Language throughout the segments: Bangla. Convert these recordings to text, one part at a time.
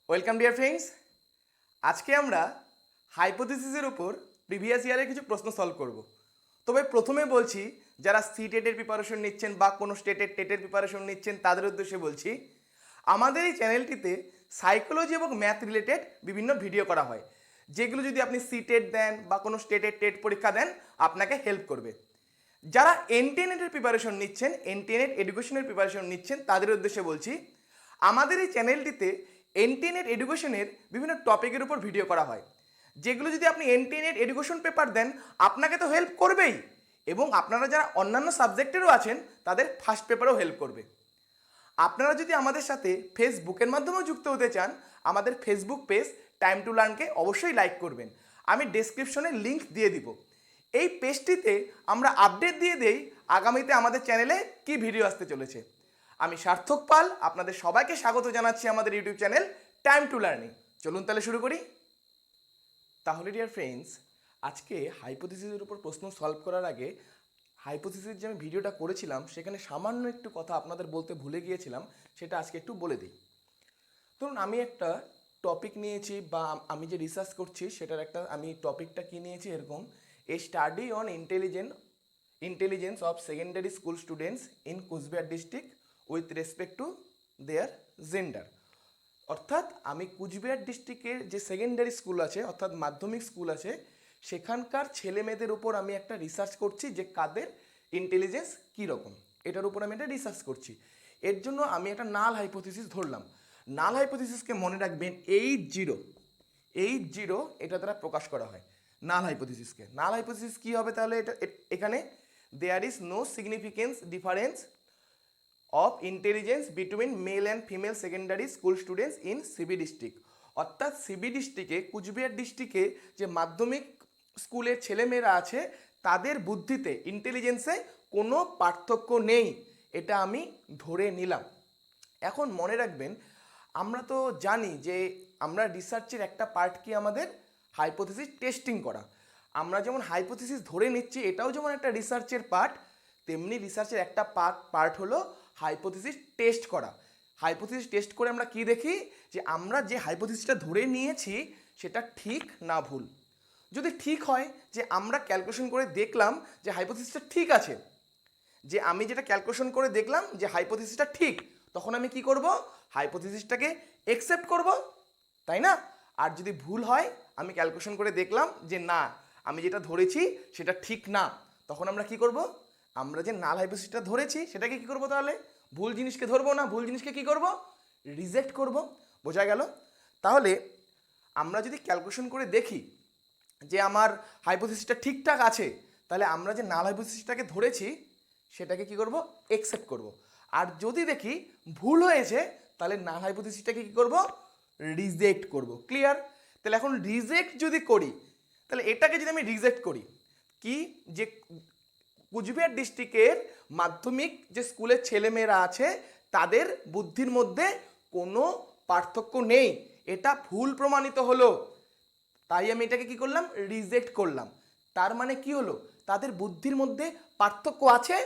Welcome dear friends. আজকে আমরা হাইপোথিসিসের উপর প্রিভিয়াস ইয়ারের কিছু প্রশ্ন সলভ করব। তবে প্রথমে বলছি, যারা সিটেটের প্রিপারেশন নিচ্ছেন বা কোনো স্টেটের টেটের প্রিপারেশন নিচ্ছেন তাদের উদ্দেশ্যে বলছি, আমাদের এই চ্যানেলটিতে সাইকোলজি এবং ম্যাথ রিলেটেড বিভিন্ন ভিডিও করা হয়, যেগুলো যদি আপনি সিটেট দেন বা কোনো স্টেটের টেট পরীক্ষা দেন আপনাকে হেল্প করবে। যারা এনটিএনেটের প্রিপারেশন নিচ্ছেন, এনটিএনেট এডুকেশনের প্রিপারেশন নিচ্ছেন তাদের উদ্দেশ্যে বলছি, আমাদের এই চ্যানেলটিতে এনটিএনেট এডুকেশনের বিভিন্ন টপিকের উপর ভিডিও করা হয়, যেগুলো যদি আপনি এনটিএনেট এডুকেশন পেপার দেন আপনাকে তো হেল্প করবেই, এবং আপনারা যারা অন্যান্য সাবজেক্টেরও আছেন তাদের ফার্স্ট পেপারেও হেল্প করবে। আপনারা যদি আমাদের সাথে ফেসবুকের মাধ্যমেও যুক্ত হতে চান, আমাদের ফেসবুক পেজ টাইম টু লার্নকে অবশ্যই লাইক করবেন। আমি ডেসক্রিপশনে লিঙ্ক দিয়ে দিব। এই পেজটিতে আমরা আপডেট দিয়ে দেই আগামীতে আমাদের চ্যানেলে কি ভিডিও আসতে চলেছে। আমি সার্থক পাল আপনাদের সবাইকে স্বাগত জানাচ্ছি আমাদের YouTube channel time to learning. চলুন তাহলে শুরু করি। তাহলে ডিয়ার ফ্রেন্ডস, আজকে হাইপোথিসিসের উপর প্রশ্ন সলভ করার আগে হাইপোথিসিস যে আমি ভিডিওটা করেছিলাম সেখানে সামান্য একটু কথা আপনাদের বলতে ভুলে গিয়েছিলাম, সেটা আজকে একটু বলে দিই। ধরুন আমি একটা টপিক নিয়েছি বা আমি যে রিসার্চ করছি সেটার একটা আমি টপিকটা কি নিয়েছি, এরকম a study on intelligence of secondary school students in Cooch Behar district with respect to their gender. অর্থাৎ আমি কুচবিহার ডিস্ট্রিক্টের যে সেকেন্ডারি স্কুল আছে অর্থাৎ মাধ্যমিক স্কুল আছে সেখানকার ছেলে মেয়েদের উপর আমি একটা রিসার্চ করছি যে কাদের ইন্টেলিজেন্স কীরকম, এটার উপর আমি একটা রিসার্চ করছি। এর জন্য আমি একটা নাল হাইপোথিসিস ধরলাম। নাল হাইপোথিসিসকে মনে রাখবেন 8-0 এটা দ্বারা প্রকাশ করা হয় নাল হাইপোথিসিসকে। নাল হাইপোথিসিস কী হবে তাহলে? এটা এখানে there is no significance difference of intelligence between male and female secondary school students in CB district. অর্থাৎ সিবি ডিস্ট্রিক্টে কুচবিহার ডিস্ট্রিক্টে যে মাধ্যমিক স্কুলের ছেলেমেয়েরা আছে তাদের বুদ্ধিতে ইন্টেলিজেন্সে কোনো পার্থক্য নেই, এটা আমি ধরে নিলাম। এখন মনে রাখবেন, আমরা তো জানি যে আমরা রিসার্চের একটা পার্ট কি আমাদের হাইপোথিসিস টেস্টিং করা। আমরা যেমন হাইপোথিসিস ধরে নিচ্ছি এটাও যেমন একটা রিসার্চের পার্ট, তেমনি রিসার্চের একটা পার্ট হলো হাইপোথিসিস টেস্ট করা। হাইপোথিসিস টেস্ট করে আমরা কি দেখি, যে আমরা যে হাইপোথিসিসটা ধরে নিয়েছি সেটা ঠিক না ভুল। যদি ঠিক হয়, যে আমরা ক্যালকুলেশন করে দেখলাম যে হাইপোথিসিসটা ঠিক আছে, যে আমি যেটা ক্যালকুলেশন করে দেখলাম যে হাইপোথিসিসটা ঠিক, তখন আমি কি করব? হাইপোথিসিসটাকে অ্যাকসেপ্ট করব, তাই না? আর যদি ভুল হয়, আমি ক্যালকুলেশন করে দেখলাম যে না আমি যেটা ধরেছি সেটা ঠিক না, তখন আমরা কি করব? আমরা যে নাল হাইপোথিসিসটা ধরেছি সেটাকে কি করব? তাহলে ভুল জিনিসকে ধরবো না, ভুল জিনিসকে কি করব? রিজেক্ট করব। বোঝা গেল? তাহলে আমরা যদি ক্যালকুলেশন করে দেখি যে আমার হাইপোথিসিসটা ঠিকঠাক আছে, তাহলে আমরা যে নাল হাইপোথিসিসটাকে ধরেছি সেটাকে কি করব? অ্যাকসেপ্ট করব। আর যদি দেখি ভুল হয়েছে তাহলে নাল হাইপোথিসিসটাকে কি করব? রিজেক্ট করব। ক্লিয়ার? তাহলে এখন রিজেক্ট যদি করি, তাহলে এটাকে যদি আমি রিজেক্ট করি, কি যে কুচবিহার ডিস্ট্রিক্টের মাধ্যমিক যে স্কুলের ছেলেমেয়েরা আছে তাদের বুদ্ধির মধ্যে কোনো পার্থক্য নেই, এটা ভুল প্রমাণিত হলো, তাই আমি এটাকে কি করলাম? রিজেক্ট করলাম। তার মানে কি হলো? তাদের বুদ্ধির মধ্যে পার্থক্য আছে,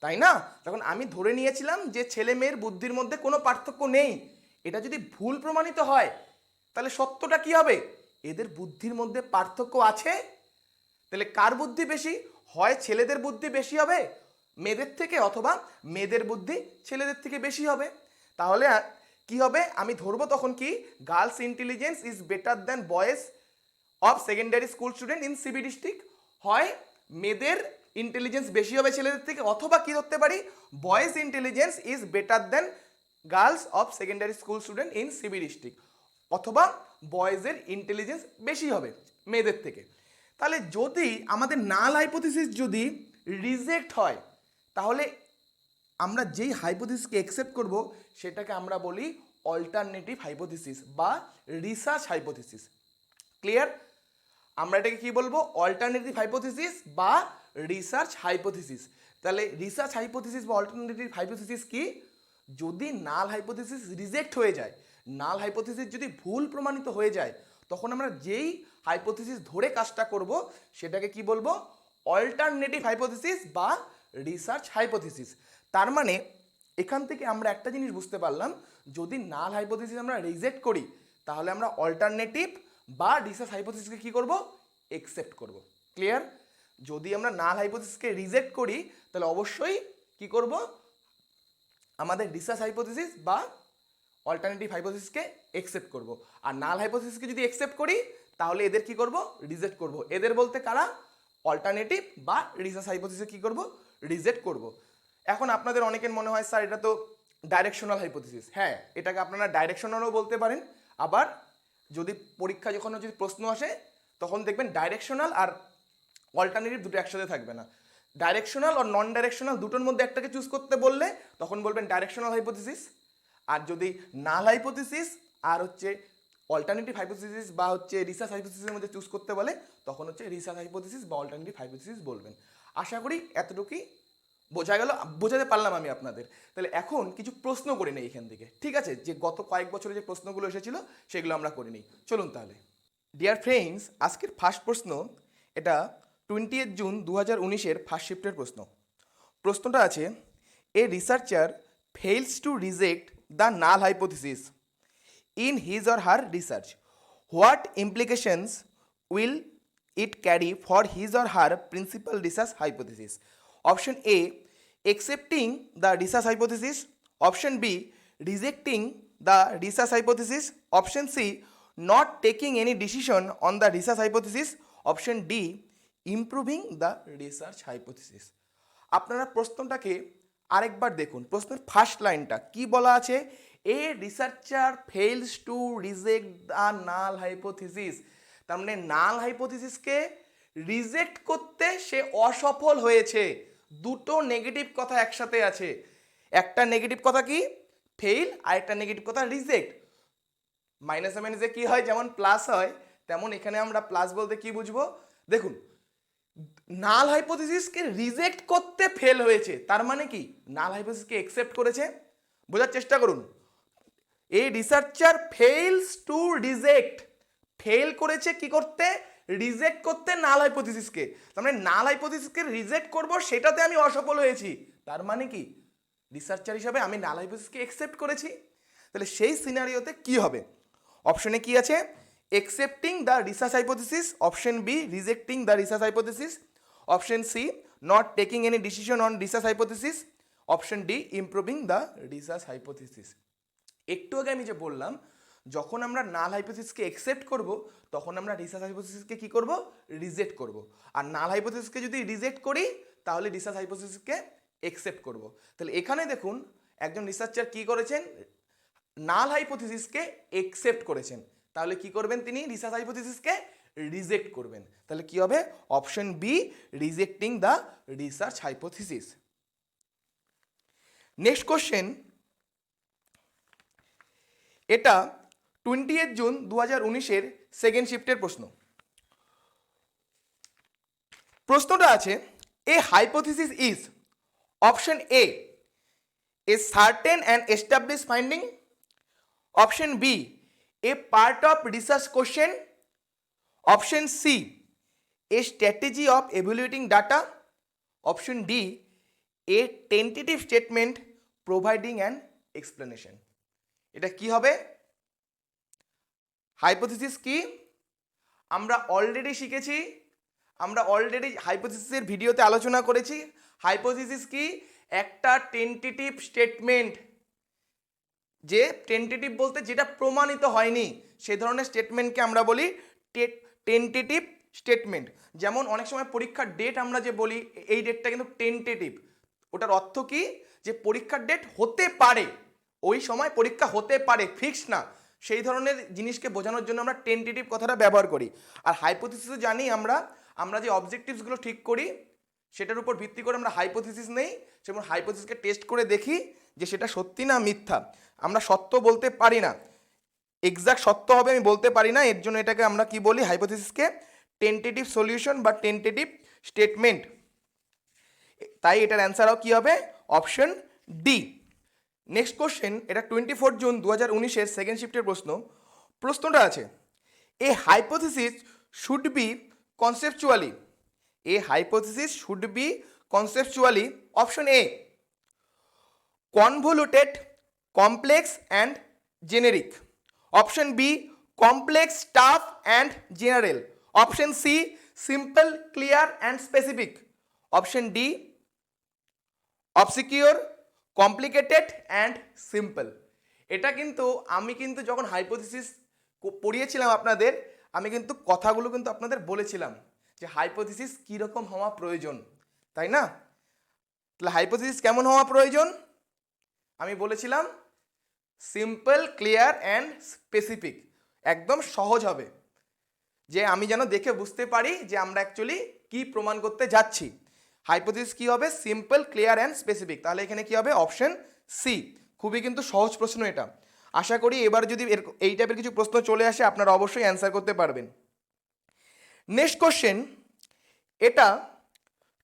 তাই না? তখন আমি ধরে নিয়েছিলাম যে ছেলে মেয়ের বুদ্ধির মধ্যে কোনো পার্থক্য নেই, এটা যদি ভুল প্রমাণিত হয় তাহলে সত্যটা কি হবে? এদের বুদ্ধির মধ্যে পার্থক্য আছে। তাহলে কার বুদ্ধি বেশি? হয় ছেলেদের বুদ্ধি বেশি হবে মেয়েদের থেকে, অথবা মেয়েদের বুদ্ধি ছেলেদের থেকে বেশি হবে। তাহলে কি হবে? আমি ধরবো তখন কি, girls intelligence is better than boys of secondary school student in CB district. হয় মেয়েদের ইন্টেলিজেন্স বেশি হবে ছেলেদের থেকে, অথবা কি ধরতে পারি, boys intelligence is better than girls of secondary school student in CB district, অথবা বয়েজের ইন্টেলিজেন্স বেশি হবে মেয়েদের থেকে। তাহলে যদি আমাদের নাল হাইপোথিসিস যদি রিজেক্ট হয়, তাহলে আমরা যেই হাইপোথিসিসকে অ্যাকসেপ্ট করব সেটাকে আমরা বলি অল্টারনেটিভ হাইপোথিসিস বা রিসার্চ হাইপোথিসিস। ক্লিয়ার? আমরা এটাকে কি বলবো? অল্টারনেটিভ হাইপোথিসিস বা রিসার্চ হাইপোথিসিস। তাহলে রিসার্চ হাইপোথিসিস বা অল্টারনেটিভ হাইপোথিসিস কি? যদি নাল হাইপোথিসিস রিজেক্ট হয়ে যায়, নাল হাইপোথিসিস যদি ভুল প্রমাণিত হয়ে যায়, তখন আমরা যেই হাইপোথিসিস ধরে কাজটা করব সেটাকে কি বলবো? অল্টারনেটিভ হাইপোথিসিস বা রিসার্চ হাইপোথিসিস। তার মানে এখান থেকে আমরা একটা জিনিস বুঝতে পারলাম, যদি নাল হাইপোথিসিস আমরা রিজেক্ট করি তাহলে আমরা অল্টারনেটিভ বা রিসার্চ হাইপোথিসিসকে কি করব, একসেপ্ট করব। ক্লিয়ার? যদি আমরা নাল হাইপোথিসিসকে রিজেক্ট করি তাহলে অবশ্যই কি করব, আমাদের রিসার্চ হাইপোথিসিস বা অল্টারনেটিভ হাইপোথিসিসকে একসেপ্ট করব। আর নাল হাইপোথিসিসকে যদি একসেপ্ট করি তাহলে এদের কি করব, রিজেক্ট করব। এদের বলতে কারা, অল্টারনেটিভ বা রিসার্চ হাইপোথিসিস কি করব, রিজেক্ট করব। এখন আপনাদের অনেকের মনে হয় স্যার এটা তো ডাইরেকশনাল হাইপোথিসিস। হ্যাঁ, এটাকে আপনারা ডাইরেকশনালও বলতে পারেন। আবার যদি পরীক্ষা যখন যদি প্রশ্ন আসে তখন দেখবেন ডাইরেকশনাল আর অল্টারনেটিভ দুটো একসাথে থাকবে না। ডাইরেকশনাল আর নন ডাইরেকশনাল দুটোর মধ্যে একটাকে চুজ করতে বললে তখন বলবেন ডাইরেকশনাল হাইপোথিসিস। আর যদি নাল হাইপোথিসিস আর হচ্ছে অল্টারনেটিভ হাইপোথিসিস বা হচ্ছে রিসার্চ হাইপোথিসিসের মধ্যে চুজ করতে বলে তখন হচ্ছে রিসার্চ হাইপোথিসিস বা অল্টারনেটিভ হাইপোথিসিস বলবেন। আশা করি এতটুকুই বোঝা গেল, বোঝাতে পারলাম আমি আপনাদের। তাহলে এখন কিছু প্রশ্ন করে নেই এখান থেকে, ঠিক আছে? যে গত কয়েক বছরে যে প্রশ্নগুলো এসেছিল সেগুলো আমরা করে নিই। চলুন তাহলে। ডিয়ার ফ্রেন্ডস, আজকের ফার্স্ট প্রশ্ন, এটা 20 জুন 2019-এর ফার্স্ট শিফটের প্রশ্ন। প্রশ্নটা আছে, এ researcher fails two reject the null hypothesis in his or her research. What implications will it carry for his or her principal research hypothesis? Option A, accepting the research hypothesis. Option B, rejecting the research hypothesis. Option C, not taking any decision on the research hypothesis. Option D, improving the research hypothesis. আপনারা প্রশ্নটাকে আরেকবার দেখুন। প্রশ্নের ফার্স্ট লাইনটা কি বলা আছে, এ researcher fails two reject the null hypothesis. তার মানে নাল হাইপোথিসিসকে রিজেক্ট করতে সে অসফল হয়েছে। দুটো নেগেটিভ কথা একসাথে আছে। একটা নেগেটিভ কথা কি, ফেইল, আর একটা নেগেটিভ কথা রিজেক্ট। মাইনাসে মাইনাসে কি হয়, যেমন প্লাস হয়, তেমন এখানে আমরা প্লাস বলতে কি বুঝবো। দেখুন, নাল হাইপোথিসিসকে রিজেক্ট করতে ফেল হয়েছে, তার মানে কি নাল হাইপোথিসিসকে একসেপ্ট করেছে। বোঝার চেষ্টা করুন। এ researcher fails two reject, fail করেছে কি করতে, রিজেক্ট করতে নাল হাইপোথিসিসকে। তার মানে নাল হাইপোথিসিসকে রিজেক্ট করব সেটাতে আমি অসফল হয়েছি, তার মানে কি রিসার্চার হিসাবে আমি নাল হাইপোথিসিসকে একসেপ্ট করেছি। তাহলে সেই সিনারিওতে কি হবে, অপশনে কি আছে, accepting the research hypothesis. Option B, rejecting the research hypothesis. Option C, not taking any decision on research hypothesis. Option D, improving the research hypothesis. একটু আগে আমি যে বললাম, যখন আমরা নাল হাইপোথিসিসকে একসেপ্ট করব তখন আমরা রিসার্চ হাইপোথিসিসকে কি করব, রিজেক্ট করব। আর নাল হাইপোথিসিসকে যদি রিজেক্ট করি তাহলে রিসার্চ হাইপোথিসিসকে একসেপ্ট করব। তাহলে এখানে দেখুন একজন রিসার্চার কি করেছেন, নাল হাইপোথিসিসকে একসেপ্ট করেছেন, তাহলে কি করবেন তিনি, রিসার্চ হাইপোথিসিসকে রিজেক্ট করবেন। তাহলে কি হবে, option B, rejecting the research hypothesis. Next question, এটা 20 জুন 2019-এর সেকেন্ড শিফটের প্রশ্ন। প্রশ্নটা আছে, a hypothesis is, option A, a certain and establish finding. Option B, a part of research question. Option C, a strategy of evaluating data. Option D, a tentative statement providing an explanation. এটা কি হবে, হাইপোথিসিস কি আমরা অলরেডি শিখেছি, আমরা অলরেডি হাইপোথিসিসের ভিডিওতে আলোচনা করেছি। হাইপোথিসিস কি, একটা টেন্টেটিভ স্টেটমেন্ট, যে টেন্টেটিভ বলতে যেটা প্রমাণিত হয়নি সেই ধরনের স্টেটমেন্টকে আমরা বলি টেন্টেটিভ স্টেটমেন্ট। যেমন অনেক সময় পরীক্ষার ডেট আমরা যে বলি এই ডেটটা কিন্তু টেন্টেটিভ, ওটার অর্থ কি, যে পরীক্ষার ডেট হতে পারে, ওই সময় পরীক্ষা হতে পারে, ফিক্স না। সেই ধরনের জিনিসকে বোঝানোর জন্য আমরা টেন্টেটিভ কথাটা ব্যবহার করি। আর হাইপোথিসিসও জানি আমরা যে অবজেক্টিভসগুলো ঠিক করি সেটার উপর ভিত্তি করে আমরা হাইপোথিসিস নেই, যেমন হাইপোথিসিসকে টেস্ট করে দেখি যে সেটা সত্যি না মিথ্যা। আমরা সত্য বলতে পারি না, এক্সাক্ট সত্য হবে আমি বলতে পারি না, এর জন্য এটাকে আমরা কি বলি, হাইপোথিসিসকে টেন্টেটিভ সলিউশন বা টেন্টেটিভ স্টেটমেন্ট। তাই এটার অ্যান্সারও কি হবে, অপশন ডি। নেক্সট কোশ্চেন, এটা 24 জুন 2019-এর সেকেন্ড শিফটের প্রশ্ন। প্রশ্নটা আছে, a hypothesis should be conceptually, a hypothesis should be conceptually, option A, convoluted, complex and generic, option B complex, tough and general, option C simple, clear and specific, option D obscure, complicated and simple. এটা কিন্তু আমি কিন্তু যখন হাইপোথিসিস পড়িয়েছিলাম আপনাদের, আমি কিন্তু কথাগুলো কিন্তু আপনাদের বলেছিলাম যে হাইপোথিসিস কীরকম হওয়া প্রয়োজন, তাই না? তাহলে হাইপোথিসিস কেমন হওয়া প্রয়োজন? আমি বলেছিলাম সিম্পল, ক্লিয়ার অ্যান্ড স্পেসিফিক, একদম সহজ হবে, যে আমি যেন দেখে বুঝতে পারি যে আমরা অ্যাকচুয়ালি কি প্রমাণ করতে যাচ্ছি। হাইপোথিসিস কি হবে? Simple, clear and specific. তাহলে এখানে কি হবে? Option C. খুবই কিন্তু সহজ প্রশ্ন এটা। আশা করি এবার যদি এই টাইপের কিছু প্রশ্ন চলে আসে আপনারা অবশ্যই অ্যান্সার করতে পারবেন। নেক্সট কোশ্চেন, এটা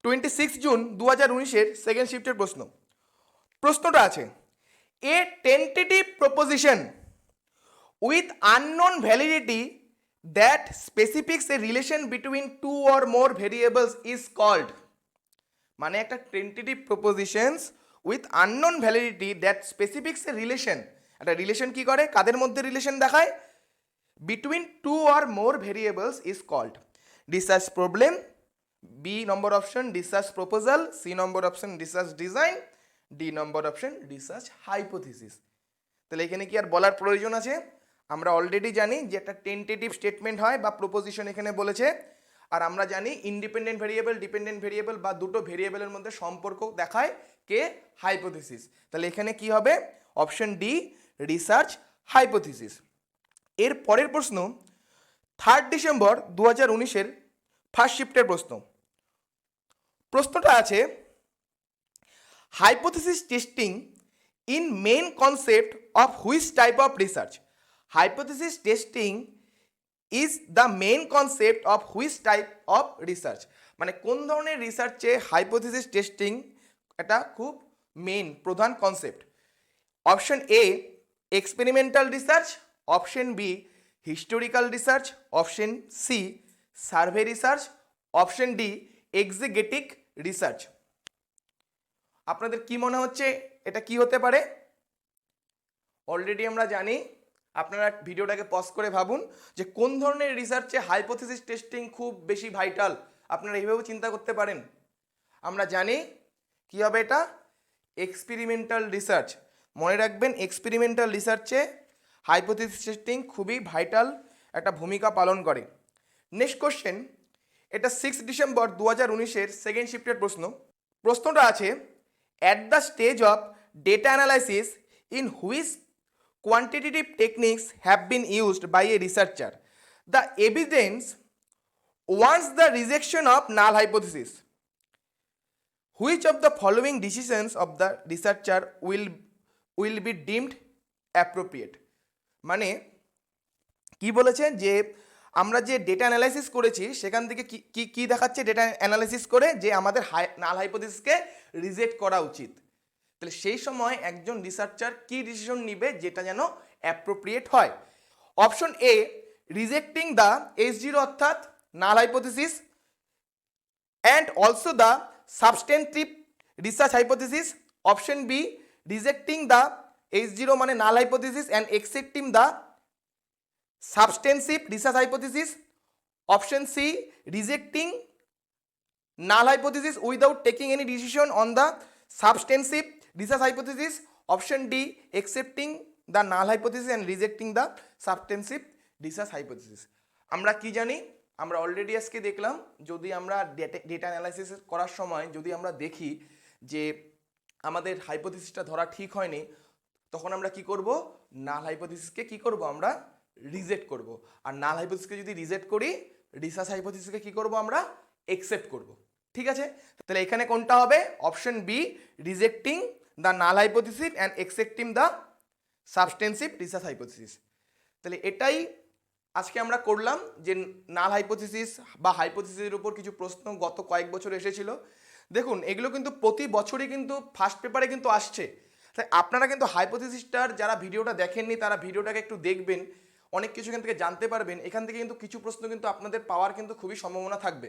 26 জুন 2019-এর সেকেন্ড শিফটের প্রশ্ন। প্রশ্নটা আছে, a tentative proposition with unknown validity that specifies a relation between two or more variables is called. মানে একটা tentative propositions with unknown validity that specifies a relation, একটা রিলেশন কি করে, কাদের মধ্যে রিলেশন দেখায়? Between two or more variables is called research problem, B number option research proposal, C number option research design, D number option research hypothesis. তাহলে এখানে কি আর বলার প্রয়োজন আছে? আমরা অলরেডি জানি যে একটা টেন্টেটিভ স্টেটমেন্ট হয় বা প্রপোজিশন এখানে বলেছে, আর আমরা জানি ইন্ডিপেন্ডেন্ট ভেরিয়েবল, ডিপেন্ডেন্ট ভেরিয়েবল বা দুটো ভেরিয়েবলের মধ্যে সম্পর্ক দেখায় কে? হাইপোথিসিস। তাহলে এখানে কি হবে? Option D research hypothesis. এর পরের প্রশ্ন 3 ডিসেম্বর 2019-এর ফার্স্ট শিফটের প্রশ্ন। প্রশ্নটা আছে, hypothesis testing in main concept of which type of research. Hypothesis testing is the main concept of which type of research. মানে কোন ধরনের রিসার্চে হাইপোথিসিস টেস্টিং এটা খুব মেইন প্রধান concept. Option A experimental research, option B historical research, option C survey research, option D exegetic research. আপনাদের কি মনে হচ্ছে এটা কি হতে পারে? অলরেডি আমরা জানি, আপনারা ভিডিওটাকে পজ করে ভাবুন যে কোন ধরনের রিসার্চে হাইপোথিসিস টেস্টিং খুব বেশি ভাইটাল। আপনারা এইভাবেও চিন্তা করতে পারেন। আমরা জানি কি হবে এটা? Experimental research. মনে রাখবেন এক্সপেরিমেন্টাল রিসার্চে হাইপোথিসিস টেস্টিং খুবই ভাইটাল একটা ভূমিকা পালন করে। নেক্সট কোশ্চেন, এটা 6 ডিসেম্বর 2019-এর সেকেন্ড শিফটের প্রশ্ন। প্রশ্নটা আছে, at the stage of data analysis in which quantitative techniques have been used by a researcher, the evidence warrants the rejection of null hypothesis. Which of the following decisions of the researcher will be deemed appropriate? মানে কি বলেছে যে আমরা যে ডেটা অ্যানালাইসিস করেছি সেখান থেকে কি কি দেখাচ্ছে ডেটা অ্যানালাইসিস করে যে আমাদের নাল হাইপোথিসিসকে রিজেক্ট করা উচিত। তাহলে সেই সময় একজন রিসার্চার কি ডিসিশন নিবে যেটা যেন অ্যাপ্রোপ্রিয়েট হয়? Option A rejecting the H0 অর্থাৎ null hypothesis and also the substantive research hypothesis, option B rejecting the H0 মানে null hypothesis and accepting the substantive research hypothesis, option C rejecting null hypothesis without taking any decision on the substantive research hypothesis, option D accepting the null hypothesis and rejecting the substantive research hypothesis. আমরা কি জানি? আমরা অলরেডি আজকে দেখলাম, যদি আমরা ডেটা অ্যানালাইসিস করার সময় যদি আমরা দেখি যে আমাদের হাইপোথিসিসটা ধরা ঠিক হয়নি, তখন আমরা কি করব? নাল হাইপোথিসিসকে কি করব? আমরা রিজেক্ট করব। আর নাল হাইপোথিসিসকে যদি রিজেক্ট করি, রিসার্চ হাইপোথিসিসকে কি করব? আমরা অ্যাকসেপ্ট করব। ঠিক আছে? তাহলে এখানে কোনটা হবে? Option B rejecting the null hypothesis and accepting the substantive research hypothesis. তাহলে এটাই আজকে আমরা করলাম যে নাল হাইপোথিসিস বা হাইপোথিসিসের উপর কিছু প্রশ্ন গত কয়েক বছর এসেছিল। দেখুন এগুলো কিন্তু প্রতি বছরই কিন্তু ফার্স্ট পেপারে কিন্তু আসছে। তাই আপনারা কিন্তু হাইপোথিসিসটার যারা ভিডিওটা দেখেননি তারা ভিডিওটাকে একটু দেখবেন, অনেক কিছু এখান থেকে জানতে পারবেন। এখান থেকে কিন্তু কিছু প্রশ্ন কিন্তু আপনাদের পাওয়ার কিন্তু খুবই সম্ভাবনা থাকবে।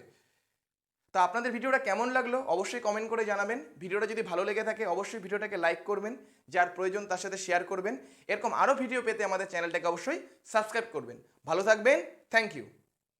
তো আপনাদের ভিডিওটা কেমন লাগলো অবশ্যই কমেন্ট করে জানাবেন। ভিডিওটা যদি ভালো লেগে থাকে অবশ্যই ভিডিওটাকে লাইক করবেন, যার প্রয়োজন তার সাথে শেয়ার করবেন। এরকম আরও ভিডিও পেতে আমাদের চ্যানেলটাকে অবশ্যই সাবস্ক্রাইব করবেন। ভালো থাকবেন, থ্যাংক ইউ।